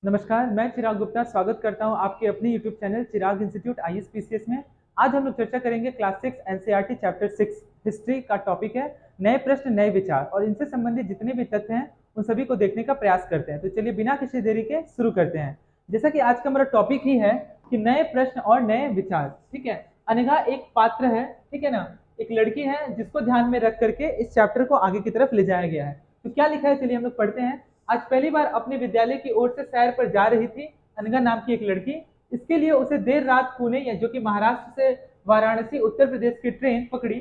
नमस्कार, मैं चिराग गुप्ता स्वागत करता हूं आपके अपने YouTube चैनल चिराग इंस्टीट्यूट ISPCS में। आज हम लोग चर्चा करेंगे क्लास 6 एनसीईआरटी चैप्टर 6 हिस्ट्री का टॉपिक है नए प्रश्न नए विचार और इनसे संबंधित जितने भी तथ्य हैं उन सभी को देखने का प्रयास करते हैं। तो चलिए बिना किसी देरी के शुरू करते हैं। जैसा कि आज का हमारा टॉपिक ही है कि नए प्रश्न और नए विचार। ठीक है, अनघा एक पात्र है, ठीक है ना, एक लड़की है जिसको ध्यान में रख करके इस चैप्टर को आगे की तरफ ले जाया गया है। तो क्या लिखा है, चलिए हम लोग पढ़ते हैं। आज पहली बार अपने विद्यालय की ओर से सैर पर जा रही थी अनघा नाम की एक लड़की। इसके लिए उसे देर रात पुणे या जो कि महाराष्ट्र से वाराणसी उत्तर प्रदेश की ट्रेन पकड़ी।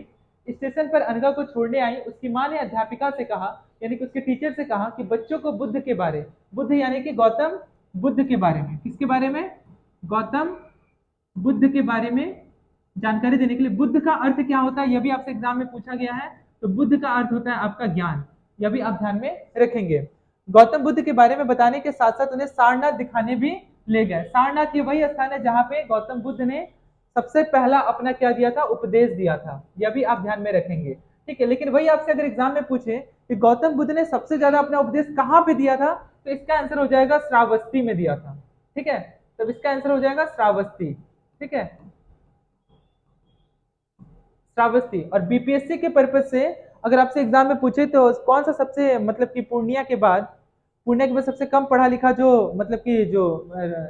स्टेशन पर अनघा को छोड़ने आई उसकी माँ ने अध्यापिका से कहा, यानी कि उसके टीचर से कहा कि बच्चों को बुद्ध के बारे, बुद्ध यानी कि गौतम बुद्ध के बारे में, किसके बारे में, गौतम बुद्ध के बारे में जानकारी देने के लिए। बुद्ध का अर्थ क्या होता है यह भी आपसे एग्जाम में पूछा गया है। तो बुद्ध का अर्थ होता है आपका ज्ञान, यह भी आप ध्यान में रखेंगे। गौतम बुद्ध के बारे में बताने के साथ साथ उन्हें सारनाथ दिखाने भी ले गए। सारनाथ ये वही स्थान है जहां पे गौतम बुद्ध ने सबसे पहला अपना क्या दिया था, उपदेश दिया था। यह भी आप ध्यान में रखेंगे, ठीक है। लेकिन वही आपसे अगर एग्जाम में पूछे कि गौतम बुद्ध ने सबसे ज्यादा अपना उपदेश कहां पे दिया था, तो इसका आंसर हो जाएगा श्रावस्ती में दिया था। ठीक है, तब इसका आंसर हो जाएगा श्रावस्ती। ठीक है, श्रावस्ती। और बीपीएससी के पर्पज से अगर आपसे एग्जाम में पूछे तो कौन सा सबसे मतलब कि पूर्णिया के बाद सबसे कम पढ़ा लिखा जो मतलब कि जो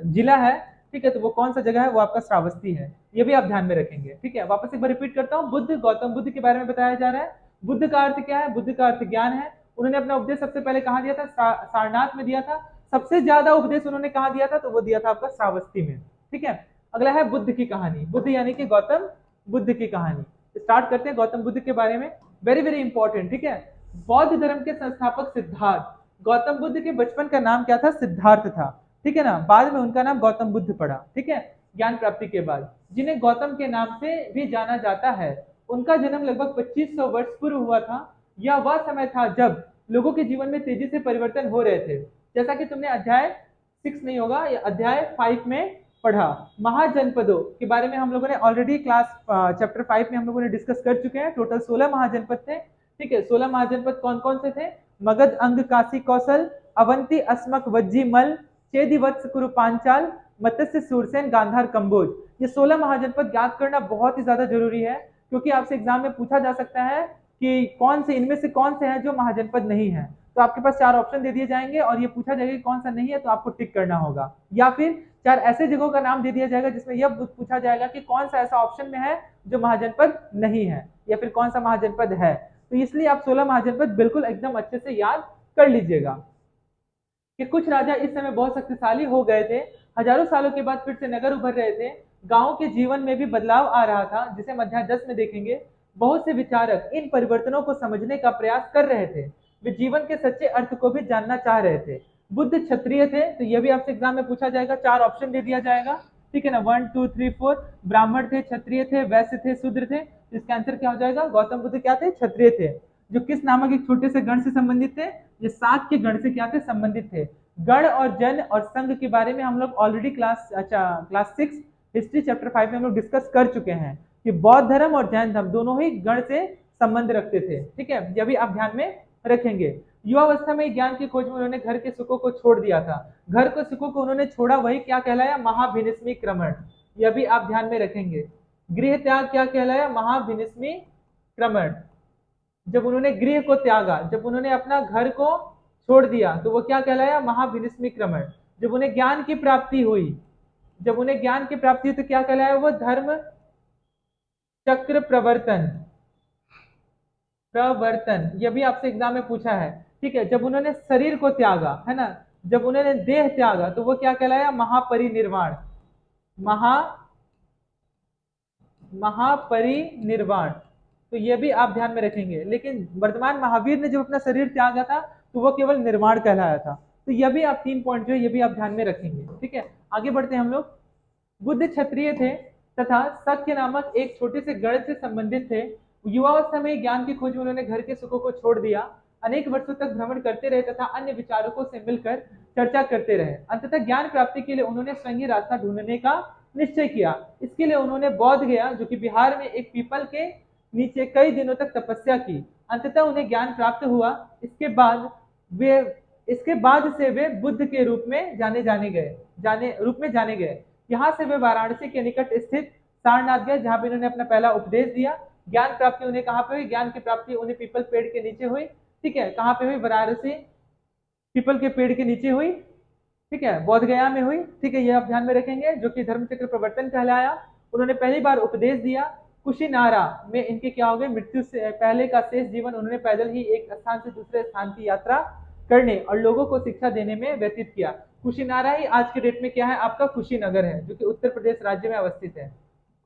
जिला है, ठीक है, तो वो कौन सा जगह है, वो आपका श्रावस्ती है। ये भी आप ध्यान में रखेंगे। ठीक है, वापस एक बार रिपीट करता हूँ। बुद्ध, गौतम बुद्ध के बारे में बताया जा रहा है। बुद्ध का अर्थ क्या है, बुद्ध का अर्थ ज्ञान है। उन्होंने अपना उपदेश सबसे पहले कहाँ दिया था, सारनाथ में दिया था। सबसे ज्यादा उपदेश उन्होंने कहाँ दिया था, तो वो दिया था आपका श्रावस्ती में। ठीक है, अगला है बुद्ध की कहानी। बुद्ध यानी कि गौतम बुद्ध की कहानी। स्टार्ट करते हैं गौतम बुद्ध के बारे में। Very very important. ठीक है, बौद्ध धर्म के संस्थापक सिद्धार्थ, गौतम बुद्ध के बचपन का नाम क्या था, सिद्धार्थ था। ठीक है ना, बाद में उनका नाम गौतम बुद्ध पड़ा। ठीक है, ज्ञान प्राप्ति के बाद जिन्हें गौतम के नाम से भी जाना जाता है, उनका जन्म लगभग 2500 वर्ष पूर्व हुआ था। यह वह समय था जब लोगों के जीवन में तेजी से परिवर्तन हो रहे थे। जैसा कि तुमने अध्याय 6 नहीं होगा, या अध्याय 5 में पढ़ा। महाजनपदों के बारे में हम लोगों ने ऑलरेडी क्लास चैप्टर 5 में हम लोगों ने डिस्कस कर चुके हैं। टोटल 16 महाजनपद थे। ठीक है, 16 महाजनपद कौन कौन से थे, मगध, अंग, काशी, कौशल, अवंती, अस्मक, वज्जी, मल, चेदि, वत्स, कुरु, पांचाल, मत्स्य, सूरसेन, गांधार, कंबोज। ये 16 महाजनपद याद करना बहुत ही ज्यादा जरूरी है, क्योंकि आपसे एग्जाम में पूछा जा सकता है कि कौन से इनमें से कौन से हैं जो महाजनपद नहीं है। तो आपके पास 4 ऑप्शन दे दिए जाएंगे और ये पूछा जाएगा कि कौन सा नहीं है, तो आपको टिक करना होगा। या फिर 4 ऐसे जगहों का नाम दे दिया जाएगा जिसमें यह पूछा जाएगा कि कौन सा ऐसा ऑप्शन में है जो महाजनपद नहीं है, या फिर कौन सा महाजनपद है। तो इसलिए आप 16 महाजनपद बिल्कुल एकदम अच्छे से याद कर लीजिएगा। कि कुछ राजा इस समय बहुत शक्तिशाली हो गए थे। हजारों सालों के बाद फिर से नगर उभर रहे थे। गांव के जीवन में भी बदलाव आ रहा था, जिसे हम अध्याय 10 में देखेंगे। बहुत से विचारक इन परिवर्तनों को समझने का प्रयास कर रहे थे। वे जीवन के सच्चे अर्थ को भी जानना चाह रहे थे। बुद्ध क्षत्रिय थे, तो यह भी आपसे एग्जाम में पूछा जाएगा। 4 ऑप्शन दे दिया जाएगा। ठीक है ना, 1 2 3 4। ब्राह्मण थे, क्षत्रिय थे, वैश्य थे, शूद्र थे। इसका आंसर क्या हो जाएगा, गौतम बुद्ध क्या थे, क्षत्रिय थे। जो किस नामक एक छोटे से गण से संबंधित थे, ये सात के गण से क्या थे, संबंधित थे। गण और जन और संघ के बारे में हम लोग ऑलरेडी क्लास 6 हिस्ट्री चैप्टर 5 में हम लोग डिस्कस कर चुके हैं कि बौद्ध धर्म और जैन धर्म दोनों ही गण से संबंध रखते थे। ठीक है, यह भी आप ध्यान में रखेंगे। युवावस्था में ज्ञान की खोज में उन्होंने घर के सुखों को छोड़ दिया था। घर के सुखों को उन्होंने छोड़ा, वही क्या कहलाया, महाभिनिस्मीक्रमण। यह भी आप ध्यान में रखेंगे। गृह त्याग क्या कहलाया, महाभिनिस्मीक्रमण। जब उन्होंने गृह को त्यागा, जब उन्होंने अपना घर को छोड़ दिया, तो वो क्या कहलाया, महाभिनिस्मीक्रमण। जब उन्हें ज्ञान की प्राप्ति हुई, जब उन्हें ज्ञान की प्राप्ति हुई तो क्या कहलाया, वो धर्म चक्र प्रवर्तन। प्रवर्तन, यह भी आपसे एग्जाम में पूछा है। ठीक है, जब उन्होंने शरीर को त्यागा, है ना, जब उन्होंने देह त्यागा, तो वो क्या कहलाया, महापरिनिर्वाण। महा महापरिनिर्वाण। तो ये भी आप ध्यान में रखेंगे। लेकिन वर्तमान महावीर ने जब अपना शरीर त्यागा था, तो वो केवल निर्वाण कहलाया था। तो यह भी आप 3 पॉइंट जो है ये भी आप ध्यान में रखेंगे। ठीक है, आगे बढ़ते हैं हम लोग। बुद्ध क्षत्रिय थे तथा सख्य नामक एक छोटे से गढ़ से संबंधित थे। युवावस्था में ज्ञान की खोज में उन्होंने घर के सुखों को छोड़ दिया। अनेक वर्षों तक भ्रमण करते रहे तथा अन्य विचारकों से मिलकर चर्चा करते रहे। अंततः ज्ञान प्राप्ति के लिए उन्होंने स्वयं ही रास्ता ढूंढने का निश्चय किया। इसके लिए उन्होंने बौद्ध गया, जो कि बिहार में एक पीपल के नीचे कई दिनों तक तपस्या की। अंततः उन्हें ज्ञान प्राप्त हुआ। इसके बाद वे इसके बाद से वे बुद्ध के रूप में जाने गए। यहाँ से वे वाराणसी के निकट स्थित सारनाथ गए, जहाँ पे इन्होंने अपना पहला उपदेश दिया। ज्ञान प्राप्ति उन्हें कहाँ पे हुई? ज्ञान की प्राप्ति उन्हें पीपल पेड़ के नीचे हुई। ठीक है, कहाँ पे हुई? वाराणसी पीपल के पेड़ के नीचे हुई। ठीक है, बोध गया में हुई। ठीक है, ये आप ध्यान में रखेंगे, जो कि धर्म चक्र प्रवर्तन कहलाया। उन्होंने पहली बार उपदेश दिया। कुशीनारा में इनके क्या हो गए? मृत्यु से पहले का शेष जीवन उन्होंने पैदल ही एक स्थान से दूसरे स्थान की यात्रा करने और लोगों को शिक्षा देने में व्यतीत किया। कुशीनारा ही आज के डेट में क्या है? आपका कुशीनगर है, जो कि उत्तर प्रदेश राज्य में अवस्थित है।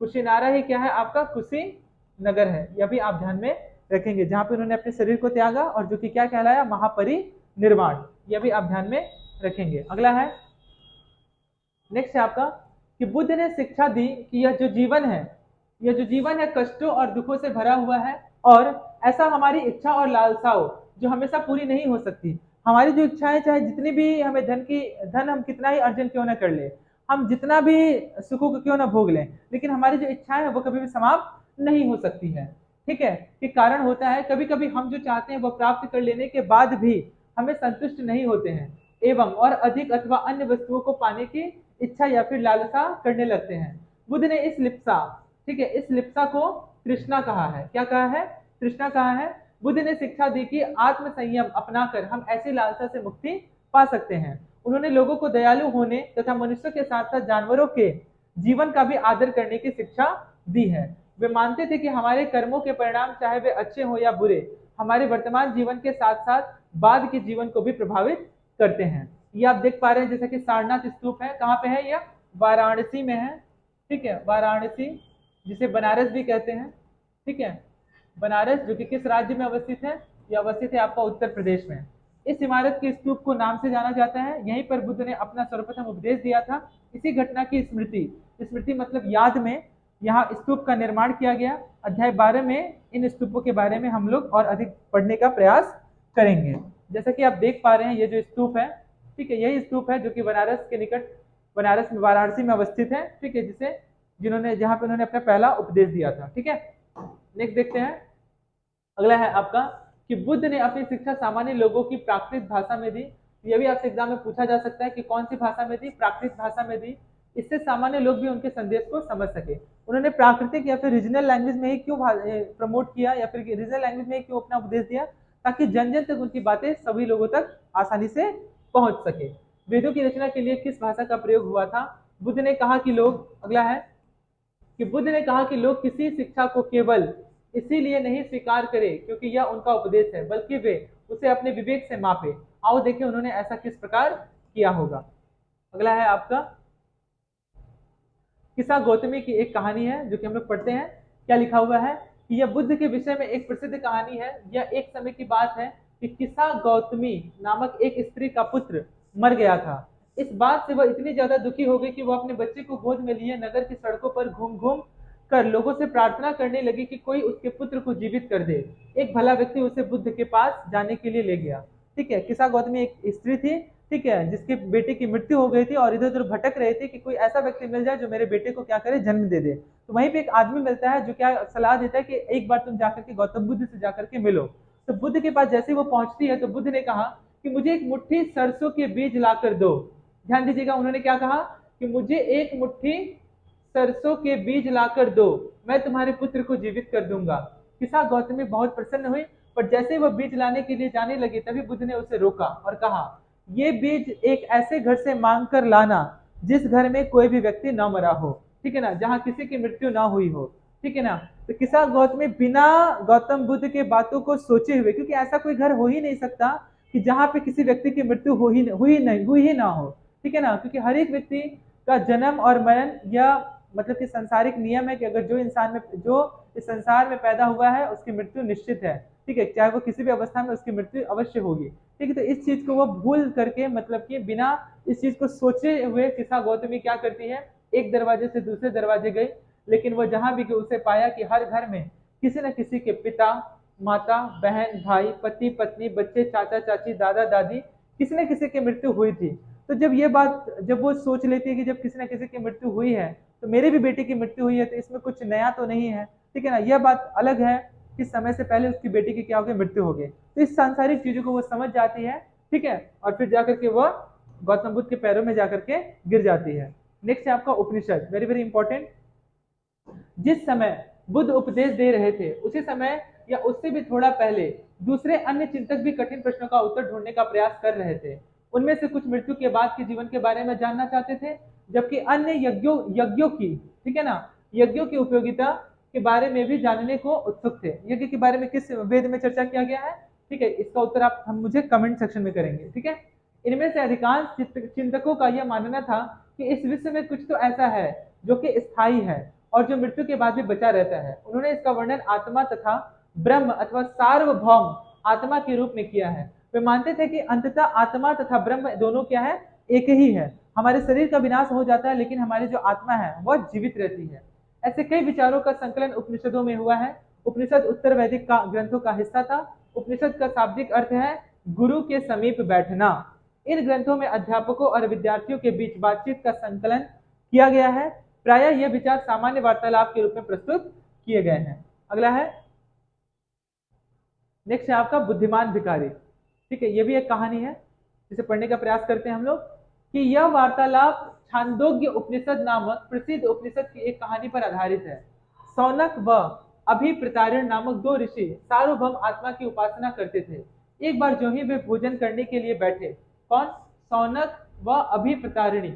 कुशीनारा ही क्या है? आपका कुशीनगर है। यह भी आप ध्यान में रखेंगे, जहां पे उन्होंने अपने शरीर को त्यागा और जो कि क्या कहलाया? महापरिनिर्वाण। यह भी आप ध्यान में रखेंगे। अगला है, नेक्स्ट है आपका कि बुद्ध ने शिक्षा दी कि यह जो जीवन है कष्टों और दुखों से भरा हुआ है, और ऐसा हमारी इच्छा और लालसाओं जो हमेशा पूरी नहीं हो सकती। हमारी जो इच्छाएं, चाहे जितनी भी हमें धन हम कितना ही अर्जन क्यों ना कर ले, हम जितना भी सुखों को क्यों ना भोग लें, लेकिन हमारी जो इच्छाएं हैं वो कभी भी समाप्त नहीं हो सकती है। ठीक है, कि कारण होता है कभी कभी हम जो चाहते हैं वो प्राप्त कर लेने के बाद भी हमें संतुष्ट नहीं होते हैं, एवं और अधिक अथवा अन्य वस्तुओं को पाने की इच्छा या फिर लालसा करने लगते हैं। बुद्ध ने इस लिप्सा, ठीक है, इस लिप्सा को तृष्णा कहा है। क्या कहा है? तृष्णा कहा है। बुद्ध ने शिक्षा दी कि आत्म संयम अपनाकर हम ऐसी लालसा से मुक्ति पा सकते हैं। उन्होंने लोगों को दयालु होने तथा मनुष्यों के साथ साथ जानवरों के जीवन का भी आदर करने की शिक्षा दी है। वे मानते थे कि हमारे कर्मों के परिणाम, चाहे वे अच्छे हो या बुरे, हमारे वर्तमान जीवन के साथ साथ बाद के जीवन को भी प्रभावित करते हैं। ये आप देख पा रहे हैं, जैसे कि सारनाथ स्तूप है, कहाँ पे है? यह वाराणसी में है। ठीक है, वाराणसी, जिसे बनारस भी कहते हैं। ठीक है, बनारस जो कि किस राज्य में अवस्थित है? यह अवस्थित है आपका उत्तर प्रदेश में। इस इमारत के स्तूप को नाम से जाना जाता है। यहीं पर बुद्ध ने अपना सर्वप्रथम उपदेश दिया था। इसी घटना की स्मृति, स्मृति मतलब याद में, यहाँ स्तूप का निर्माण किया गया। अध्याय 12 में इन स्तूपों के बारे में हम लोग और अधिक पढ़ने का प्रयास करेंगे। जैसा कि आप देख पा रहे हैं, ये जो स्तूप है, ठीक है, यही स्तूप है जो कि बनारस के निकट, बनारस में वाराणसी में अवस्थित है। ठीक है, जहाँ पे उन्होंने अपना पहला उपदेश दिया था। ठीक है, नेक्स्ट देखते हैं। अगला है आपका कि बुद्ध ने अपनी शिक्षा सामान्य लोगों की प्राकृत भाषा में दी। यह भी आपसे एग्जाम में पूछा जा सकता है कि कौन सी भाषा में दी? प्राकृत भाषा में दी। इससे सामान्य लोग भी उनके संदेश को समझ सके। उन्होंने प्राकृतिक या फिर रीजनल लैंग्वेज में ही क्यों प्रमोट किया, या फिर रीजनल लैंग्वेज में ही क्यों अपना उपदेश दिया? ताकि जन जन तक उनकी बातें सभी लोगों तक आसानी से पहुंच सके। वेदों की रचना के लिए किस भाषा का प्रयोग हुआ था? बुद्ध ने कहा कि लोग, अगला है कि बुद्ध ने कहा कि लोग किसी शिक्षा को केवल इसीलिए नहीं स्वीकार करें क्योंकि यह उनका उपदेश है, बल्कि वे उसे अपने विवेक से मापे। आओ देखें उन्होंने ऐसा किस प्रकार किया होगा। अगला है आपका किस्सा गौतमी की एक कहानी है, जो कि हम लोग पढ़ते हैं। क्या लिखा हुआ है कि यह बुद्ध के विषय में एक प्रसिद्ध कहानी है। यह एक समय की बात है कि किस्सा गौतमी नामक एक स्त्री का पुत्र मर गया था। इस बात से वह इतनी ज्यादा दुखी हो गई कि वह अपने बच्चे को गोद में लिए नगर की सड़कों पर घूम घूम कर लोगों से प्रार्थना करने लगी कि कोई उसके पुत्र को जीवित कर दे। एक भला व्यक्ति उसे बुद्ध के पास जाने के लिए ले गया। ठीक है, किस्सा गौतमी एक स्त्री थी, ठीक है, जिसके बेटे की मृत्यु हो गई थी और इधर उधर भटक रहे थे कि कोई ऐसा व्यक्ति मिल जाए जो मेरे बेटे को क्या करे, जन्म दे दे। तो वहीं पे एक आदमी मिलता है जो क्या सलाह देता है कि एक बार तुम जाकर के गौतम बुद्ध से जाकर के मिलो। तो बुद्ध के पास जैसे ही वो पहुंचती है तो बुद्ध ने कहा कि मुझे एक मुट्ठी सरसों के बीज ला कर दो। ध्यान दीजिएगा, उन्होंने क्या कहा कि मुझे एक मुट्ठी सरसों के बीज लाकर दो, मैं तुम्हारे पुत्र को जीवित कर दूंगा। किस्सा गौतमी बहुत प्रसन्न हुई, पर जैसे वह बीज लाने के लिए जाने लगी तभी बुद्ध ने उसे रोका और कहा, ये बीज एक ऐसे घर से मांग कर लाना जिस घर में कोई भी व्यक्ति न मरा हो। ठीक है ना, जहाँ किसी की मृत्यु ना हुई हो। ठीक है ना, तो किस्सा गौतमी बिना गौतम बुद्ध के बातों को सोचे हुए, क्योंकि ऐसा कोई घर हो ही नहीं सकता कि जहाँ पे किसी व्यक्ति की मृत्यु हुई ही ना हो। ठीक है ना, क्योंकि हर एक व्यक्ति का जन्म और मरण, या मतलब कि संसारिक नियम है कि अगर जो इस संसार में पैदा हुआ है उसकी मृत्यु निश्चित है। ठीक है, चाहे वो किसी भी अवस्था में उसकी मृत्यु अवश्य होगी। ठीक है, तो इस चीज को वो भूल करके, मतलब कि बिना इस चीज को सोचे हुए किस्सा गौतमी क्या करती है, एक दरवाजे से दूसरे दरवाजे गई, लेकिन वो जहां भी गई उसे पाया कि हर घर में किसी न किसी के पिता, माता, बहन, भाई, पति, पत्नी, बच्चे, चाचा, चाची, दादा, दादी, किसी न किसी की मृत्यु हुई थी। तो जब वो सोच लेती है कि जब किसी न किसी की मृत्यु हुई है तो मेरे भी बेटे की मृत्यु हुई है, तो इसमें कुछ नया तो नहीं है। ठीक है ना, यह बात अलग है कि समय से पहले उसकी बेटी की क्या हो गई, मृत्यु हो गई। तो इस सांसारिक चीजों को वो समझ जाती है। ठीक है, और फिर जाकर के वह गौतम बुद्ध के पैरों में जाकर के गिर जाती है। नेक्स्ट है आपका उपनिषद, वेरी वेरी इंपॉर्टेंट। जिस समय बुद्ध उपदेश दे रहे थे उसी समय या उससे भी थोड़ा पहले दूसरे अन्य चिंतक भी कठिन प्रश्नों का उत्तर ढूंढने का प्रयास कर रहे थे। उनमें से कुछ मृत्यु के बाद के जीवन के बारे में जानना चाहते थे, जबकि अन्य यज्ञों की, ठीक है ना, यज्ञों की उपयोगिता के बारे में भी जानने को उत्सुक थे। यज्ञ के बारे में किस वेद में चर्चा किया गया है, ठीक है, इसका उत्तर आप हम मुझे कमेंट सेक्शन में करेंगे, ठीक है। इनमें से अधिकांश चिंतकों का यह मानना था कि इस विश्व में कुछ तो ऐसा है जो कि स्थायी है और जो मृत्यु के बाद भी बचा रहता है। उन्होंने इसका वर्णन आत्मा तथा ब्रह्म अथवा सार्वभौम आत्मा के रूप में किया है। वे मानते थे कि अंततः आत्मा तथा ब्रह्म दोनों क्या है, एक ही है। हमारे शरीर का विनाश हो जाता है लेकिन हमारी जो आत्मा है वह जीवित रहती है। ऐसे कई विचारों का संकलन उपनिषदों में हुआ है। उपनिषद उत्तर वैदिक का ग्रंथों का हिस्सा था। उपनिषद का शाब्दिक अर्थ है गुरु के समीप बैठना। इन ग्रंथों में अध्यापकों और विद्यार्थियों के बीच बातचीत का संकलन किया गया है। प्रायः यह विचार सामान्य वार्तालाप के रूप में प्रस्तुत किए गए हैं। अगला है, नेक्स्ट है आपका बुद्धिमान भिखारी, ठीक है। यह भी एक कहानी है जिसे पढ़ने का प्रयास करते हैं हम लोग, कि यह वार्तालाप छांदोग्य उपनिषद नामक प्रसिद्ध उपनिषद की एक कहानी पर आधारित है। सौनक व अभिप्रतारिण नामक दो ऋषि सार्वभौम आत्मा की उपासना करते थे। एक बार जो ही वे भोजन करने के लिए बैठे, कौन, सौनक व अभिप्रतारिणी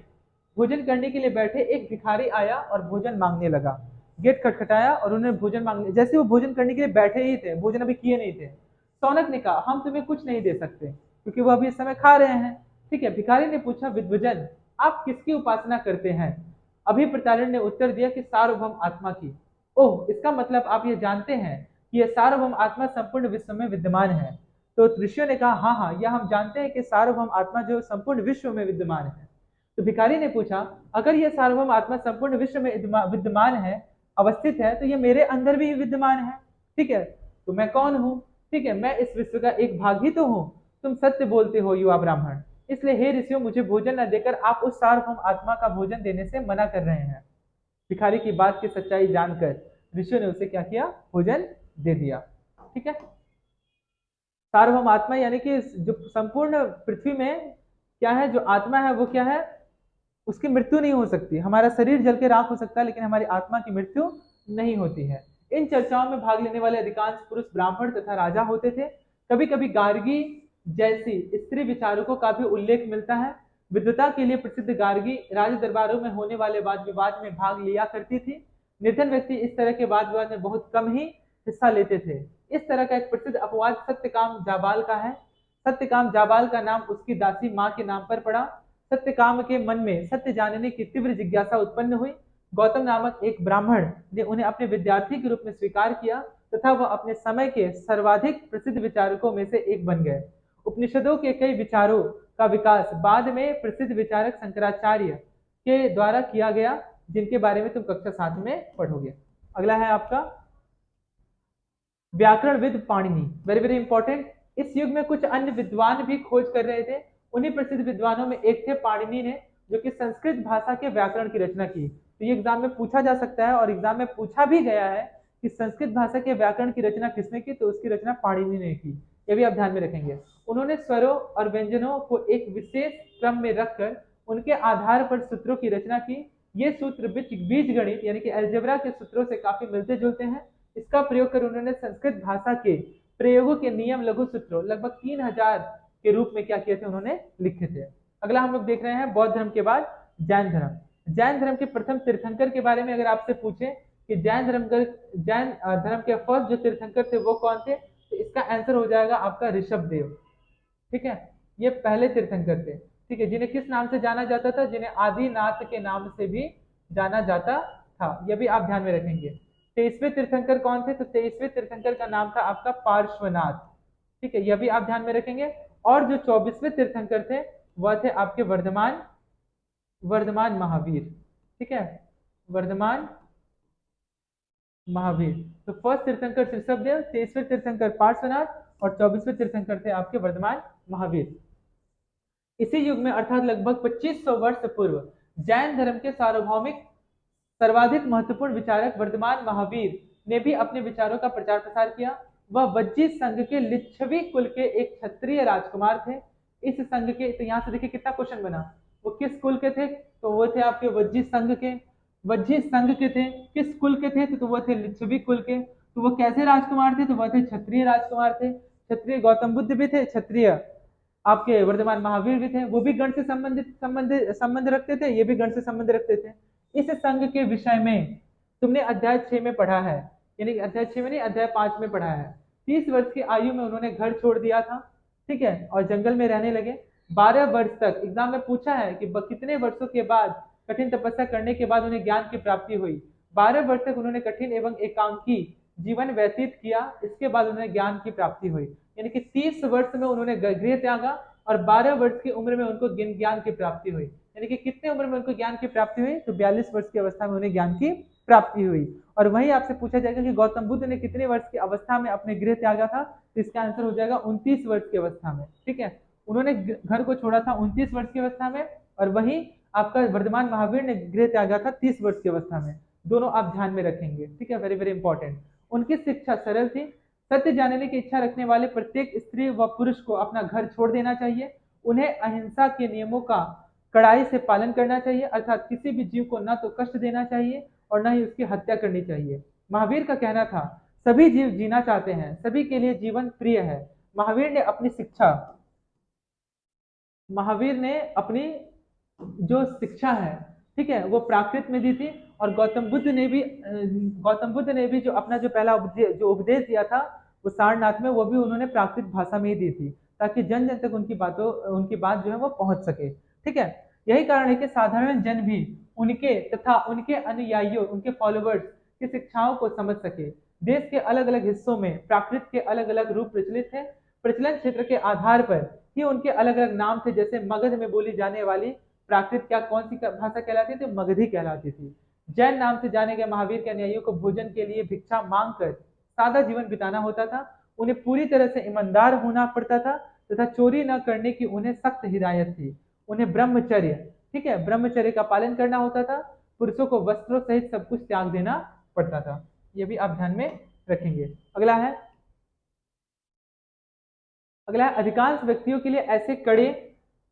भोजन करने के लिए बैठे, एक भिखारी आया और भोजन मांगने लगा। गेट खटखटाया और उन्होंने भोजन मांगने, जैसे वो भोजन करने के लिए बैठे ही थे, भोजन अभी किए नहीं थे, सौनक ने कहा हम तुम्हें कुछ नहीं दे सकते क्योंकि वो अभी इस समय खा रहे हैं, ठीक है। भिखारी ने पूछा विद्वजन आप किसकी उपासना करते हैं। अभिप्रतारिण ने उत्तर दिया कि सार्वभौम आत्मा की। ओह, इसका मतलब आप ये जानते हैं कि यह सार्वभौम आत्मा संपूर्ण विश्व में विद्यमान है। तो ऋषियों ने कहा हाँ हाँ, यह हम जानते हैं कि सार्वभौम आत्मा जो संपूर्ण विश्व में विद्यमान है। तो भिखारी ने पूछा अगर यह सार्वभौम आत्मा संपूर्ण विश्व में विद्यमान है, अवस्थित है, तो यह मेरे अंदर भी विद्यमान है, ठीक है। तो मैं कौन हूँ, ठीक है, मैं इस विश्व का एक भाग ही तो हूँ। तुम सत्य बोलते हो युवा ब्राह्मण, इसलिए हे ऋषियों मुझे भोजन न देकर आप उस सार्वभौम आत्मा का भोजन देने से मना कर रहे हैं। भिखारी की बात की सच्चाई जानकर ऋषियों ने उसे क्या किया, भोजन दे दिया, ठीक है। सार्वभौम आत्मा यानी कि जो संपूर्ण पृथ्वी में क्या है, जो आत्मा है वो क्या है, उसकी मृत्यु नहीं हो सकती। हमारा शरीर जल के राख हो सकता है लेकिन हमारी आत्मा की मृत्यु नहीं होती है। इन चर्चाओं में भाग लेने वाले अधिकांश पुरुष ब्राह्मण तथा राजा होते थे। कभी कभी गार्गी जैसी स्त्री विचारकों का भी उल्लेख मिलता है। विद्वता के लिए प्रसिद्ध गार्गी राज दरबारों में होने वाले वाद विवाद में भाग लिया करती थी। निर्धन व्यक्ति इस तरह के वाद विवाद में बहुत कम ही हिस्सा लेते थे। इस तरह का एक प्रसिद्ध अपवाद सत्यकाम जाबाल का है। सत्यकाम जाबाल का नाम उसकी दासी माँ के नाम पर पड़ा। सत्यकाम के मन में सत्य जानने की तीव्र जिज्ञासा उत्पन्न हुई। गौतम नामक एक ब्राह्मण ने उन्हें अपने विद्यार्थी के रूप में स्वीकार किया तथा वह अपने समय के सर्वाधिक प्रसिद्ध विचारकों में से एक बन गए। उपनिषदों के कई विचारों का विकास बाद में प्रसिद्ध विचारक शंकराचार्य के द्वारा किया गया, जिनके बारे में तुम कक्षा 7 में पढ़ोगे। अगला है आपका व्याकरणविद पाणिनि, वेरी वेरी इंपॉर्टेंट। इस युग में कुछ अन्य विद्वान भी खोज कर रहे थे। उन्हीं प्रसिद्ध विद्वानों में एक थे पाणिनि ने, जो कि संस्कृत भाषा के व्याकरण की रचना की। तो ये एग्जाम में पूछा जा सकता है और एग्जाम में पूछा भी गया है कि संस्कृत भाषा के व्याकरण की रचना किसने की, तो उसकी रचना पाणिनि ने की। ये भी आप ध्यान में रखेंगे। उन्होंने स्वरों और व्यंजनों को एक विशेष क्रम में रखकर उनके आधार पर सूत्रों की रचना की। ये सूत्र बीज गणित यानी कि अलजेब्रा के सूत्रों से काफी मिलते जुलते हैं। इसका प्रयोग कर उन्होंने संस्कृत भाषा के प्रयोगों के नियम लघु सूत्रों लगभग 3000 के रूप में क्या किए थे, उन्होंने लिखे थे। अगला हम लोग देख रहे हैं बौद्ध धर्म के बाद जैन धर्म। जैन धर्म के प्रथम तीर्थंकर के बारे में अगर आपसे पूछे कि जैन धर्म के फर्स्ट जो तीर्थंकर थे वो कौन थे, तो इसका आंसर हो जाएगा आपका ऋषभदेव, ठीक है। ये पहले तीर्थंकर थे, ठीक है, जिन्हें किस नाम से जाना जाता था, जिन्हें आदिनाथ के नाम से भी जाना जाता था। यह भी आप ध्यान में रखेंगे। 23वें तीर्थंकर कौन थे, तो 23वें तीर्थंकर का नाम था आपका पार्श्वनाथ, ठीक है, यह भी आप ध्यान में रखेंगे। और जो 24वें तीर्थंकर थे वह थे आपके वर्धमान महावीर, ठीक है, वर्धमान महावीर। तो फर्स्ट तीर्थंकर ऋषभदेव, 23वें तीर्थंकर पार्श्वनाथ और 24वें तीर्थंकर थे आपके वर्धमान महावीर। इसी युग में अर्थात लगभग 2500 वर्ष पूर्व जैन धर्म के सार्वभौमिक सर्वाधिक महत्वपूर्ण विचारक वर्धमान महावीर ने भी अपने विचारों का प्रचार प्रसार किया। वह वज्जी संघ के लिच्छवी कुल के एक क्षत्रिय राजकुमार थे। इस संघ के, तो यहाँ से देखिए कितना क्वेश्चन बना, वो किस कुल के थे, तो वो थे आपके वज्जी संघ के। वज्जी संघ के थे, किस कुल के थे, तो वो थे लिच्छवी कुल के। तो वो कैसे राजकुमार थे, तो वो थे क्षत्रिय राजकुमार थे। क्षत्रिय गौतम बुद्ध भी थे, क्षत्रिय आपके वर्धमान महावीर भी थे, वो भी गण से संबंध रखते थे, ये भी गण से संबंध रखते थे। इस संघ के विषय में तुमने अध्याय 6 में पढ़ा है, यानी कि अध्याय 6 में नहीं, अध्याय 5 में पढ़ा है। 30 वर्ष की आयु में उन्होंने घर छोड़ दिया था, ठीक है, और जंगल में रहने लगे। 12 वर्ष तक एग्जाम में पूछा है कि कितने वर्षों के बाद, कठिन तपस्या करने के बाद उन्हें ज्ञान की प्राप्ति हुई। 12 वर्ष तक उन्होंने कठिन एवं एकांकी जीवन व्यतीत किया, इसके बाद उन्हें ज्ञान की प्राप्ति हुई। यानी कि 30 वर्ष में उन्होंने गृह त्यागा और 12 वर्ष की उम्र में उनको ज्ञान की प्राप्ति हुई। यानी कि कितने उम्र में उनको ज्ञान की प्राप्ति हुई, तो 42 वर्ष की अवस्था में उन्हें ज्ञान की प्राप्ति हुई। और वही आपसे पूछा जाएगा कि गौतम बुद्ध ने कितने वर्ष की अवस्था में अपने गृह त्यागा था, तो इसका आंसर हो जाएगा 29 वर्ष की अवस्था में, ठीक है। उन्होंने घर को छोड़ा था 29 वर्ष की अवस्था में, और वही आपका वर्धमान महावीर ने गृह त्यागा था 30 वर्ष की अवस्था में। दोनों आप ध्यान में रखेंगे, ठीक है, वेरी वेरी इंपॉर्टेंट। उनकी शिक्षा सरल थी। सत्य जानने की इच्छा रखने वाले प्रत्येक स्त्री व पुरुष को अपना घर छोड़ देना चाहिए। उन्हें अहिंसा के नियमों का कड़ाई से पालन करना चाहिए, अर्थात किसी भी जीव को न तो कष्ट देना चाहिए और न ही उसकी हत्या करनी चाहिए। महावीर का कहना था, सभी जीव जीना चाहते हैं, सभी के लिए जीवन प्रिय है। महावीर ने अपनी शिक्षा, महावीर ने अपनी जो शिक्षा है, ठीक है, वो प्राकृत में दी थी। और गौतम बुद्ध ने भी जो अपना जो पहला जो उपदेश दिया था वो सारनाथ में, वो भी उन्होंने प्राकृत भाषा में ही दी थी, ताकि जन जन तक उनकी बात जो है वो पहुंच सके, ठीक है। यही कारण है कि साधारण जन भी उनके तथा उनके अनुयायियों, उनके फॉलोवर्स की शिक्षाओं को समझ सके। देश के अलग अलग हिस्सों में प्राकृत के अलग अलग रूप प्रचलित थे। प्रचलन क्षेत्र के आधार पर ही उनके अलग अलग नाम थे। जैसे मगध में बोली जाने वाली प्राकृत क्या कौन सी भाषा कहलाती थी, मगधी कहलाती थी। जैन नाम से जाने गए महावीर के अनुयायियों को भोजन के लिए भिक्षा मांग कर सादा जीवन बिताना होता था। उन्हें पूरी तरह से ईमानदार होना पड़ता था तथा चोरी न करने की उन्हें सख्त हिदायत थी। उन्हें ब्रह्मचर्य, ठीक है, ब्रह्मचर्य का पालन करना होता था। पुरुषों को वस्त्रों सहित सब कुछ त्याग देना पड़ता था। ये भी आप ध्यान में रखेंगे। अगला है अधिकांश व्यक्तियों के लिए ऐसे कड़े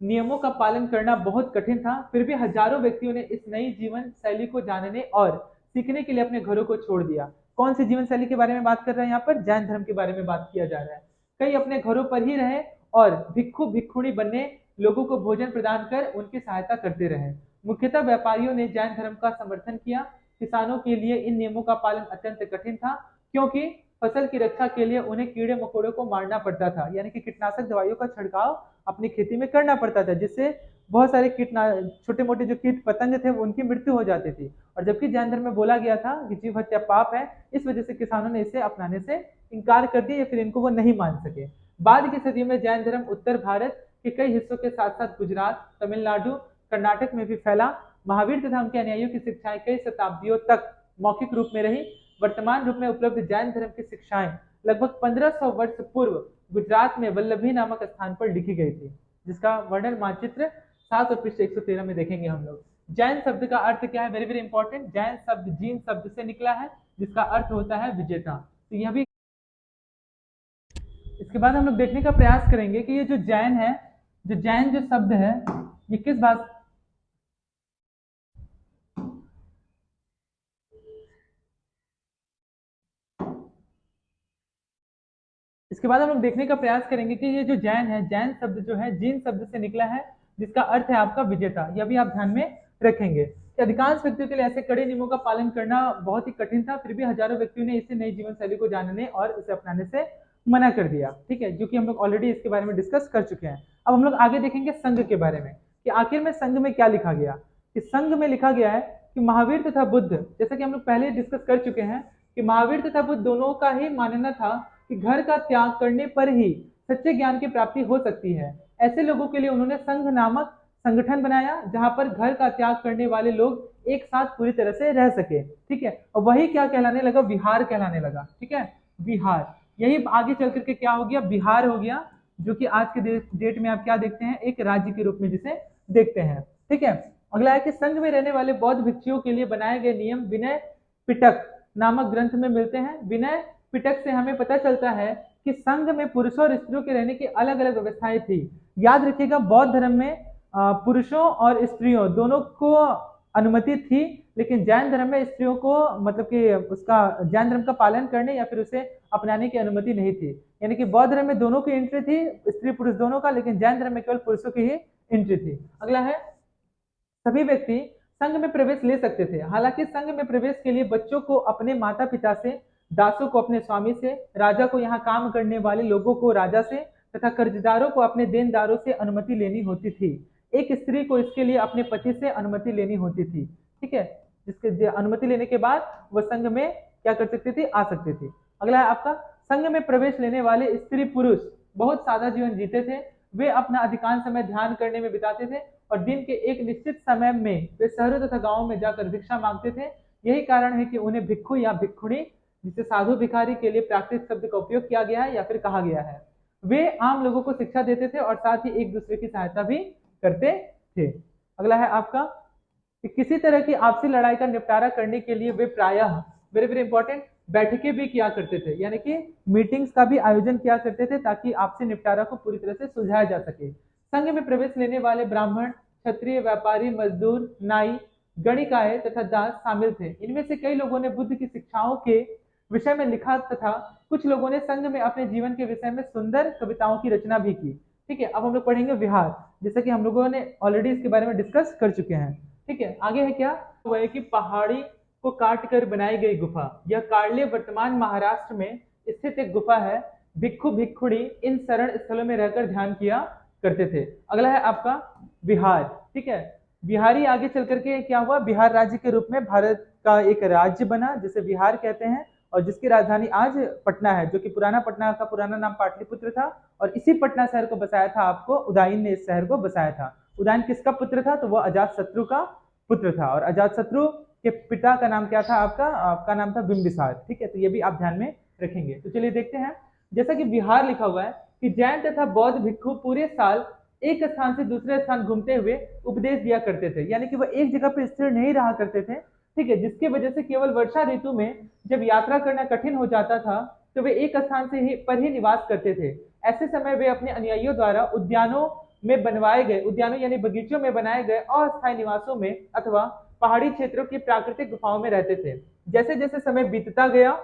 नियमों का पालन करना बहुत कठिन था, फिर भी हजारों व्यक्तियों ने इस नई जीवन शैली को जानने और सीखने के लिए अपने घरों को छोड़ दिया। कौन सी जीवन शैली के बारे में बात कर रहे हैं, यहाँ पर जैन धर्म के बारे में बात किया जा रहा है। कई अपने घरों पर ही रहे और भिक्षु भिक्षुणी बनने, लोगों को भोजन प्रदान कर उनकी सहायता करते रहे। मुख्यतः व्यापारियों ने जैन धर्म का समर्थन किया। किसानों के लिए इन नियमों का पालन अत्यंत कठिन था, क्योंकि फसल की रक्षा के लिए उन्हें कीड़े मकोड़ों को मारना पड़ता था, यानी कि कीटनाशक दवाइयों का छिड़काव अपनी खेती में करना पड़ता था, जिससे बहुत सारे छोटे मोटे जो कीट पतंग थे उनकी मृत्यु हो जाती थी। और जबकि जैन धर्म में बोला गया था कि जीव हत्या पाप है, इस वजह से किसानों ने इसे अपनाने से इनकार कर दिया या फिर इनको वो नहीं मान सके। बाद की सदियों में जैन धर्म उत्तर भारत के कई हिस्सों के साथ साथ गुजरात, तमिलनाडु, कर्नाटक में भी फैला। महावीर तथा उनके अनुयायियों की शिक्षाएं कई शताब्दियों तक मौखिक रूप में रही। वर्तमान रूप में उपलब्ध जैन धर्म की शिक्षाएं लगभग 1500 वर्ष पूर्व गुजरात में वल्लभी नामक स्थान पर लिखी गई थी, जिसका वर्णन मानचित्र 7 और पृष्ठ 113 में देखेंगे हम लोग। जैन शब्द का अर्थ क्या है, वेरी वेरी इंपॉर्टेंट। जैन शब्द जीन शब्द से निकला है, जिसका अर्थ होता है विजेता। तो यह भी, इसके बाद हम लोग देखने का प्रयास करेंगे कि ये जो जैन है, जो जैन जो शब्द है, ये किस बात, इसके बाद हम लोग देखने का प्रयास करेंगे कि ये जो जैन है, जैन शब्द जो है जीन शब्द से निकला है, जिसका अर्थ है आपका विजेता। यह भी आप ध्यान में रखेंगे कि अधिकांश व्यक्तियों के लिए ऐसे कड़े नियमों का पालन करना बहुत ही कठिन था, फिर भी हजारों व्यक्तियों ने इसे नई जीवन शैली को जानने और इसे अपनाने से मना कर दिया, ठीक है, जो कि हम लोग ऑलरेडी इसके बारे में डिस्कस कर चुके हैं। अब हम लोग आगे देखेंगे संघ के बारे में, कि आखिर में संघ में क्या लिखा गया। कि संघ में लिखा गया है कि महावीर तथा बुद्ध, जैसा कि हम लोग पहले डिस्कस कर चुके हैं कि महावीर तथा बुद्ध दोनों का ही मानना था कि घर का त्याग करने पर ही सच्चे ज्ञान की प्राप्ति हो सकती है। ऐसे लोगों के लिए उन्होंने संघ नामक संगठन बनाया, जहां पर घर का त्याग करने वाले लोग एक साथ पूरी तरह से रह सके, ठीक है। और वही क्या कहलाने लगा, विहार कहलाने लगा, ठीक है, विहार। यही आगे चल करके क्या हो गया, बिहार हो गया, जो कि आज के डेट में आप क्या देखते हैं, एक राज्य के रूप में जिसे देखते हैं, ठीक है। अगला है कि संघ में रहने वाले बौद्ध भिक्षुओं के लिए बनाए गए नियम विनय पिटक नामक ग्रंथ में मिलते हैं। विनय पिटक से हमें पता चलता है कि संघ में पुरुषों और स्त्रियों के रहने की अलग अलग व्यवस्थाएं थी। याद रखिएगा बौद्ध धर्म में पुरुषों और स्त्रियों दोनों को अनुमति थी, लेकिन जैन धर्म में स्त्रियों को मतलब कि उसका जैन धर्म का पालन करने या फिर उसे अपनाने की अनुमति नहीं थी। यानी कि बौद्ध धर्म में दोनों की एंट्री थी, स्त्री पुरुष दोनों का, लेकिन जैन धर्म में केवल पुरुषों की ही एंट्री थी। अगला है, सभी व्यक्ति संघ में प्रवेश ले सकते थे। हालांकि संघ में प्रवेश के लिए बच्चों को अपने माता पिता से, दासों को अपने स्वामी से, राजा को यहाँ काम करने वाले लोगों को राजा से तथा कर्जदारों को अपने देनदारों से अनुमति लेनी होती थी। एक स्त्री को इसके लिए अपने पति से अनुमति लेनी होती थी। ठीक है, जिसके अनुमति लेने के बाद वह संघ में क्या कर सकती थी, आ सकती थी। अगला है आपका, संघ में प्रवेश लेने वाले स्त्री पुरुष बहुत सादा जीवन जीते थे। वे अपना अधिकांश समय ध्यान करने में बिताते थे और दिन के एक निश्चित समय में वे शहरों तथा गांवों में जाकर भिक्षा मांगते थे। यही कारण है कि उन्हें भिक्षु या भिक्षुणी, जिसे साधु भिखारी के लिए प्राकृतिक शब्द का उपयोग किया गया है या फिर कहा गया है, वे आम लोगों को शिक्षा देते थे और साथ ही एक दूसरे की सहायता भी करते थे। अगला है आपका, कि किसी तरह की आपसी लड़ाई का निपटारा करने के लिए वे प्रायः, वेरी वेरी इंपॉर्टेंट, बैठकें भी किया करते थे, यानी कि मीटिंग्स का भी आयोजन किया करते थे ताकि आपसी निपटारा को पूरी तरह से सुलझाया जा सके। संघ में प्रवेश लेने वाले ब्राह्मण, क्षत्रिय, व्यापारी, मजदूर, नाई, गणिकाय तथा दास शामिल थे। इनमें से कई लोगों ने बुद्ध की शिक्षाओं के विषय में लिखा तथा कुछ लोगों ने संघ में अपने जीवन के विषय में सुंदर कविताओं की रचना भी की। ठीक है, अब हम लोग पढ़ेंगे विहार, जैसे कि हम लोगों ने ऑलरेडी इसके बारे में डिस्कस कर चुके हैं। ठीक है, आगे है क्या, वह है कि पहाड़ी को काट कर बनाई गई गुफा। यह कार्ले वर्तमान महाराष्ट्र में स्थित एक गुफा है। भिक्षु भिक्षुणी इन शरण स्थलों में रहकर ध्यान किया करते थे। अगला है आपका बिहार। ठीक है, बिहारी आगे चल करके क्या हुआ, बिहार राज्य के रूप में भारत का एक राज्य बना जिसे बिहार कहते हैं, और जिसकी राजधानी आज पटना है, जो कि पुराना पटना का पुराना नाम पाटलिपुत्र था, और इसी पटना शहर को बसाया था आपको उदयन ने, इस शहर को बसाया था। उदयन किसका पुत्र था, तो वह अजातशत्रु का पुत्र था, और अजातशत्रु के पिता का नाम क्या था, आपका नाम था बिंबिसार। ठीक है, तो ये भी आप ध्यान में रखेंगे। तो चलिए देखते हैं, जैसा कि बिहार लिखा हुआ है कि जैन तथा बौद्ध भिक्षु पूरे साल एक स्थान से दूसरे स्थान घूमते हुए उपदेश दिया करते थे, यानी कि वह एक जगह पर स्थिर नहीं रहा करते थे। ठीक है, जिसकी वजह से केवल वर्षा ऋतु में जब यात्रा करना कठिन हो जाता था तो वे एक स्थान से ही पर ही निवास करते थे। ऐसे समय वे अपने अनुयायियों द्वारा उद्यानों में बनवाए गए, उद्यानों यानी बगीचों में बनाए गए अस्थायी निवासों में अथवा पहाड़ी क्षेत्रों की प्राकृतिक गुफाओं में रहते थे। जैसे जैसे समय बीतता गया,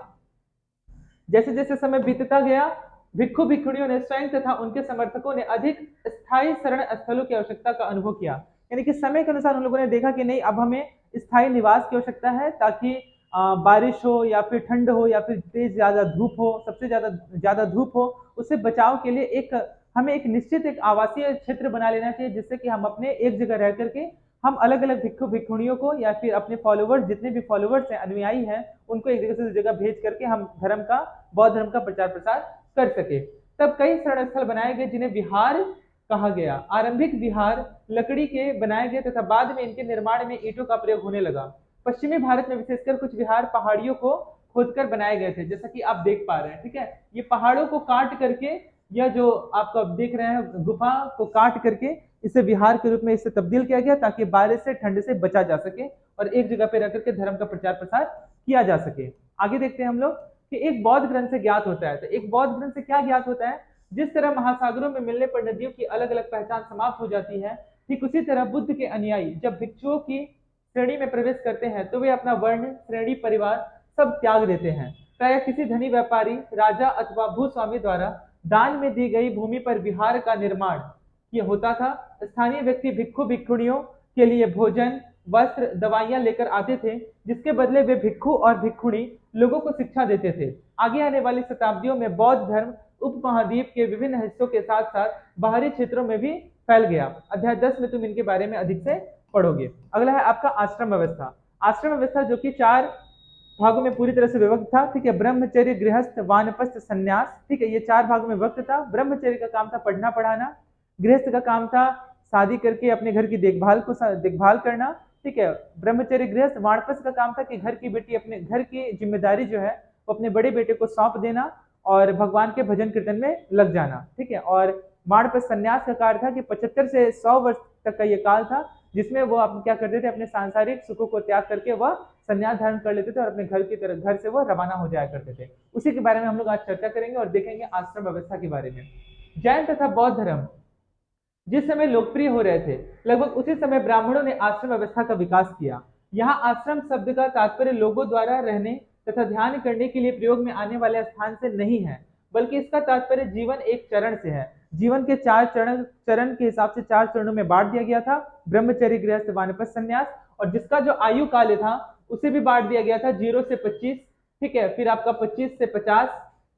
जैसे जैसे समय बीतता गया, भिक्षु भिक्षुणियों ने स्वयं तथा उनके समर्थकों ने अधिक स्थायी शरण स्थलों की आवश्यकता का अनुभव किया। यानी कि समय के अनुसार उन लोगों ने देखा कि नहीं, अब हमें स्थायी निवास की आवश्यकता है, ताकि बारिश हो या फिर ठंड हो या फिर तेज ज्यादा धूप हो, सबसे ज्यादा ज्यादा धूप हो, उससे बचाव के लिए हमें एक निश्चित एक आवासीय क्षेत्र बना लेना चाहिए, जिससे कि हम अपने एक जगह रह करके हम अलग अलग भिक्षु भिक्षुणियों को या फिर अपने फॉलोवर्स, जितने भी फॉलोवर्स हैं, अनुयायी हैं, उनको एक जगह से दूसरी जगह भेज करके हम धर्म का, बौद्ध धर्म का प्रचार प्रसार कर सके। तब कई शरण स्थल बनाए गए जिन्हें विहार कहा गया। आरंभिक विहार लकड़ी के बनाए गए तथा बाद में इनके निर्माण में ईंटों का प्रयोग होने लगा। पश्चिमी भारत में विशेषकर कुछ विहार पहाड़ियों को खोदकर बनाए गए थे, जैसा कि आप देख पा रहे हैं। ठीक है, ये पहाड़ों को काट करके, यह जो आप देख रहे हैं गुफा को काट करके इसे विहार के रूप में इसे तब्दील किया गया, ताकि बारिश से ठंड से बचा जा सके और एक जगह पे रह करके धर्म का प्रचार प्रसार किया जा सके। आगे देखते हैं हम लोग कि एक बौद्ध ग्रंथ से ज्ञात होता है। तो एक बौद्ध ग्रंथ से क्या ज्ञात होता है, जिस तरह महासागरों में मिलने पर नदियों की अलग अलग पहचान समाप्त हो जाती है, ठीक उसी तरह बुद्ध के अनुयायी जब भिक्षुओं की श्रेणी में प्रवेश करते हैं तो वे अपना वर्ण, श्रेणी, परिवार सब त्याग देते हैं। प्राय किसी धनी व्यापारी, राजा अथवा भूस्वामी द्वारा दान में दी गई भूमि पर विहार का निर्माण किया होता था। स्थानीय व्यक्ति भिक्षु भिक्षुणियों के लिए भोजन, वस्त्र, दवाइयां लेकर आते थे, जिसके बदले वे भिक्षु और भिक्षुणी लोगों को शिक्षा देते थे। आगे आने वाली शताब्दियों में बौद्ध धर्म उपमहाद्वीप के विभिन्न हिस्सों के साथ साथ बाहरी क्षेत्रों में भी फैल गया। अध्याय 10 में तुम इनके बारे में अधिक से पढ़ोगे। अगला है आपका आश्रम व्यवस्था। आश्रम व्यवस्था जो कि 4 भागों में पूरी तरह से विभक्त था। ठीक है, ब्रह्मचर्य, गृहस्थ, वानप्रस्थ, संन्यास। ठीक है, ये 4 भागों में विभक्त था। ब्रह्मचर्य का काम था पढ़ना पढ़ाना, गृहस्थ का काम था शादी करके अपने घर की देखभाल करना। ठीक है, ब्रह्मचर्य गृहस्थ। वानप्रस्थ का काम था कि घर की बेटी, अपने घर की जिम्मेदारी जो है वो अपने बड़े बेटे को सौंप देना और भगवान के भजन कीर्तन में लग जाना। ठीक है, और वानप्रस्थ संन्यास का कार्य था कि 75 से 100 वर्ष तक का ये काल था, जिसमें वो आप क्या करते थे, अपने सांसारिक सुखों को त्याग करके वह संन्यास धारण कर लेते थे और अपने घर से वो रवाना हो जाया करते थे। उसी के बारे में हम लोग आज चर्चा करेंगे और देखेंगे आश्रम व्यवस्था के बारे में। जैन तथा बौद्ध धर्म जिस समय लोकप्रिय हो रहे थे, लगभग उसी समय ब्राह्मणों ने आश्रम व्यवस्था का विकास किया। यहाँ आश्रम शब्द का तात्पर्य लोगों द्वारा रहने तथा ध्यान करने के लिए प्रयोग में आने वाले स्थान से नहीं है, बल्कि इसका तात्पर्य जीवन एक चरण से है। जीवन के चार चरण चरण के हिसाब से चार चरणों में बांट दिया गया था, ब्रह्मचर्य, गृहस्थ, वानप्रस्थ, संन्यास। और जिसका जो आयु काल था उसे भी बांट दिया गया था 0 से 25, ठीक है, फिर आपका 25 से 50,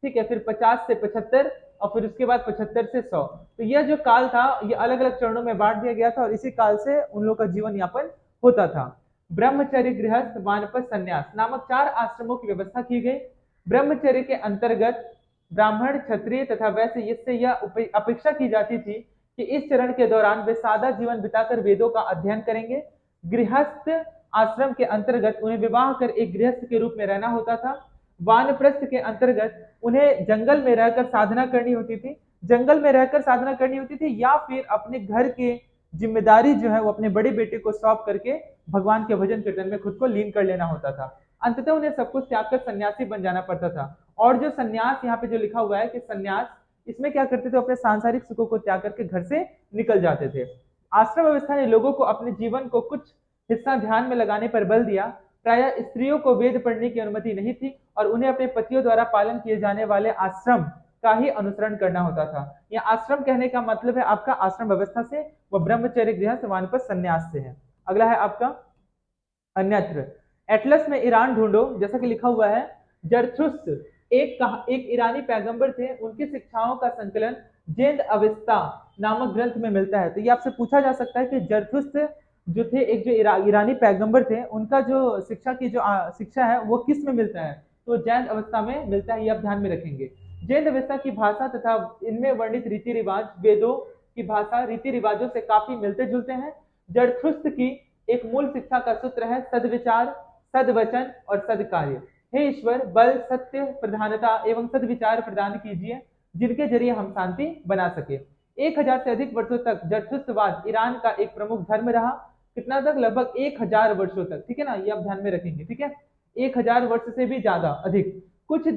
ठीक है, फिर 50 से 75, और फिर उसके बाद 75 से 100। तो यह जो काल था ये अलग अलग चरणों में बांट दिया गया था और इसी काल से उन लोगों का जीवन यापन होता था। ब्रह्मचर्य, गृहस्थ, वानप्रस्थ, संन्यास नामक चार आश्रमों की व्यवस्था की गई। ब्रह्मचर्य के अंतर्गत ब्राह्मण, क्षत्रिय तथा वैश्य, इससे यह अपेक्षा की जाती थी कि इस चरण के दौरान वे सादा जीवन बिताकर वेदों का अध्ययन करेंगे। गृहस्थ आश्रम के अंतर्गत उन्हें विवाह कर एक गृहस्थ के रूप में रहना होता था। वानप्रस्थ के अंतर्गत उन्हें जंगल में रहकर साधना करनी होती थी, जंगल में रहकर साधना करनी होती थी, या फिर अपने घर के जिम्मेदारी जो है वो अपने बड़े बेटे को सौंप करके भगवान के भजन कीर्तन में खुद को लीन कर लेना होता था। अंततः उन्हें सब कुछ त्याग कर सन्यासी बन जाना पड़ता था। और जो सन्यास यहाँ पे जो लिखा हुआ है कि सन्यास, इसमें क्या करते थे, अपने सांसारिक सुखों को त्याग करके घर से निकल जाते थे। आश्रम व्यवस्था ने लोगों को अपने जीवन को कुछ हिस्सा ध्यान में लगाने पर बल दिया। प्रायः स्त्रियों को वेद पढ़ने की अनुमति नहीं थी और उन्हें अपने पतियों द्वारा पालन किए जाने वाले आश्रम का ही अनुसरण करना होता था। यह आश्रम कहने का मतलब है आपका आश्रम व्यवस्था से, वह ब्रह्मचर्य, गृहस्थ, वानप्रस्थ, संन्यास से है। अगला है आपका अन्यत्र। एटलस में ईरान ढूंढो, जैसा कि लिखा हुआ है, जरथुस्त्र एक ईरानी पैगंबर थे, उनकी शिक्षाओं का संकलन जेंद अविस्ता नामक ग्रंथ में मिलता है। तो ये आपसे पूछा जा सकता है कि जरथुस्त्र जो थे, एक जो ईरानी पैगंबर थे, उनका जो शिक्षा की जो शिक्षा है वो किस में मिलता है, तो जैन अवस्था में मिलता है, ये आप ध्यान में रखेंगे। जैन अवस्था की भाषा तथा इनमें वर्णित रीति रिवाज वेदों की भाषा रीति रिवाजों से काफी मिलते जुलते हैं। जरथुस्त्र की एक मूल शिक्षा का सूत्र है सदविचार, सदवचन और सदकार्य। हे ईश्वर, बल, सत्य, प्रधानता एवं सदविचार प्रदान कीजिए, जिनके जरिए हम शांति बना सके। 1000 से अधिक वर्षों तक जरथुस्त्रवाद ईरान का एक प्रमुख धर्म रहा। कितना तक? लगभग 1000 वर्षों तक, ठीक है ना, ये आप ध्यान में रखेंगे, ठीक है। 1000 वर्ष से भी ज्यादा अधिक। कुछ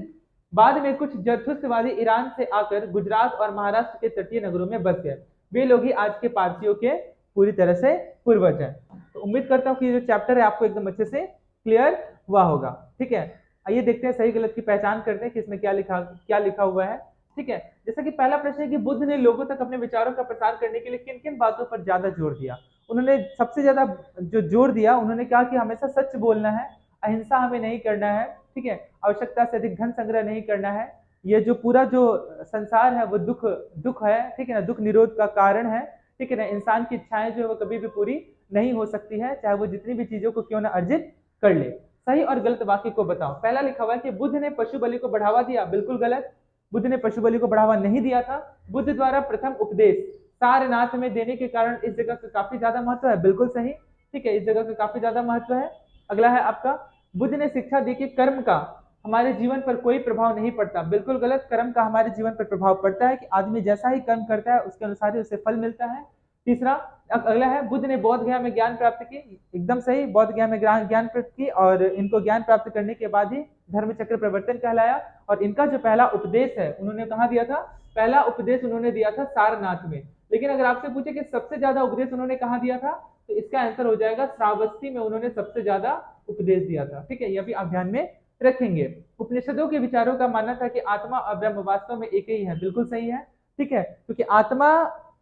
बाद में कुछ जरथुस्त्रवादी ईरान से आकर गुजरात और महाराष्ट्र के तटीय नगरों में बस गए। वे लोग ही आज के पारसियों के पूरी तरह से पूर्वज हैं। तो उम्मीद करता हूँ कि जो चैप्टर है आपको एकदम अच्छे से क्लियर हुआ होगा, ठीक है। आइए देखते हैं सही गलत की पहचान करते हैं कि इसमें क्या लिखा हुआ है, ठीक है। जैसा कि पहला प्रश्न है कि बुद्ध ने लोगों तक अपने विचारों का प्रसार करने के लिए किन किन बातों पर ज्यादा जोर दिया। उन्होंने सबसे ज्यादा जो जोर दिया, उन्होंने कहा कि हमेशा सच बोलना है, अहिंसा हमें नहीं करना है, ठीक है, आवश्यकता से अधिक धन संग्रह नहीं करना है। ये जो पूरा जो संसार है वो दुख है, ठीक है ना, दुख निरोध का कारण है, ठीक है ना। इंसान की इच्छाएं जो है वो कभी भी पूरी नहीं हो सकती है, चाहे वो जितनी भी चीजों को क्यों ना अर्जित कर ले। सही और गलत वाक्य को बताओ। पहला लिखा हुआ है कि बुद्ध ने पशु बलि को बढ़ावा दिया, बिल्कुल गलत। बुद्ध ने पशु बलि को बढ़ावा नहीं दिया था। बुद्ध द्वारा प्रथम उपदेश सारनाथ में देने के कारण इस जगह का काफी ज्यादा महत्व है, बिल्कुल सही, ठीक है, इस जगह का काफी ज्यादा महत्व है। अगला है आपका, बुद्ध ने शिक्षा दी कि कर्म का हमारे जीवन पर कोई प्रभाव नहीं पड़ता, बिल्कुल गलत। कर्म का हमारे जीवन पर प्रभाव पड़ता है कि आदमी जैसा ही कर्म करता है उसके अनुसार ही उसे फल मिलता है। तीसरा, अगला है, बुद्ध ने बौद्ध गया में ज्ञान प्राप्त की, एकदम सही, बौद्ध गया में ज्ञान प्राप्त की और इनको ज्ञान प्राप्त करने के बाद ही धर्म चक्र प्रवर्तन कहलाया। और इनका जो पहला उपदेश है उन्होंने कहाँ दिया था? पहला उपदेश उन्होंने दिया था सारनाथ में। लेकिन अगर आपसे पूछे कि सबसे ज्यादा उपदेश उन्होंने कहाँ दिया था, तो इसका आंसर हो जाएगा श्रावस्ती में उन्होंने सबसे ज्यादा उपदेश दिया था, ठीक है, यह भी आप ध्यान में रखेंगे। उपनिषदों के विचारों का मानना था कि आत्मा और ब्रह्म वास्तव में एक ही है, बिल्कुल सही है, ठीक है, क्योंकि आत्मा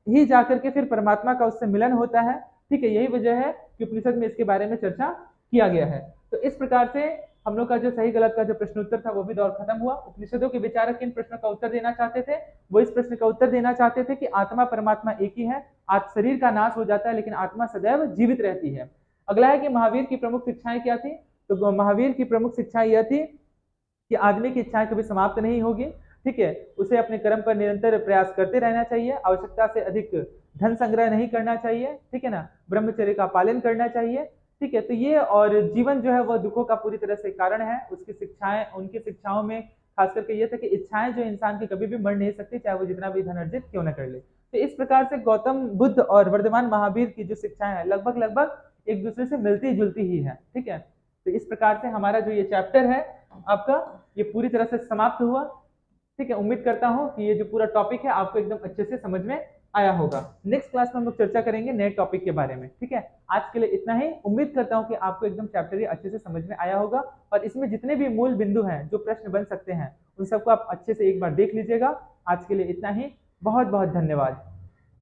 ही जाकर के फिर परमात्मा का उससे मिलन होता है, ठीक है, यही वजह है कि उपनिषद में इसके बारे में चर्चा किया गया है। तो इस प्रकार से हम लोग का जो सही गलत का जो प्रश्न उत्तर था वो भी दौर खत्म हुआ। उपनिषदों के विचारक किन प्रश्न का उत्तर देना चाहते थे? वो इस प्रश्न का उत्तर देना चाहते थे कि आत्मा परमात्मा एक ही है, आज शरीर का नाश हो जाता है लेकिन आत्मा सदैव जीवित रहती है। अगला है कि महावीर की प्रमुख शिक्षाएं क्या थी? तो महावीर की प्रमुख शिक्षाएं यह थी कि आदमी की इच्छाएं कभी समाप्त नहीं होगी, ठीक है, उसे अपने कर्म पर निरंतर प्रयास करते रहना चाहिए, आवश्यकता से अधिक धन संग्रह नहीं करना चाहिए, ठीक है ना, ब्रह्मचर्य का पालन करना चाहिए, ठीक है। तो ये और जीवन जो है वह दुखों का पूरी तरह से कारण है। उसकी शिक्षाएं, उनकी शिक्षाओं में खास करके ये था कि इच्छाएं जो इंसान की कभी भी मर नहीं सकती, चाहे वो जितना भी धन अर्जित क्यों न कर ले। तो इस प्रकार से गौतम बुद्ध और वर्धमान महावीर की जो शिक्षाएं हैं लगभग लगभग एक दूसरे से मिलती जुलती ही है, ठीक है। तो इस प्रकार से हमारा जो ये चैप्टर है आपका ये पूरी तरह से समाप्त हुआ, ठीक है। उम्मीद करता हूं कि ये जो पूरा टॉपिक है आपको एकदम अच्छे से समझ में आया होगा। नेक्स्ट क्लास में हम लोग चर्चा करेंगे नए टॉपिक के बारे में, ठीक है। आज के लिए इतना ही। उम्मीद करता हूँ कि आपको एकदम चैप्टर ये अच्छे से समझ में आया होगा, और इसमें जितने भी मूल बिंदु हैं जो प्रश्न बन सकते हैं उन सबको आप अच्छे से एक बार देख लीजिएगा। आज के लिए इतना ही। बहुत बहुत धन्यवाद।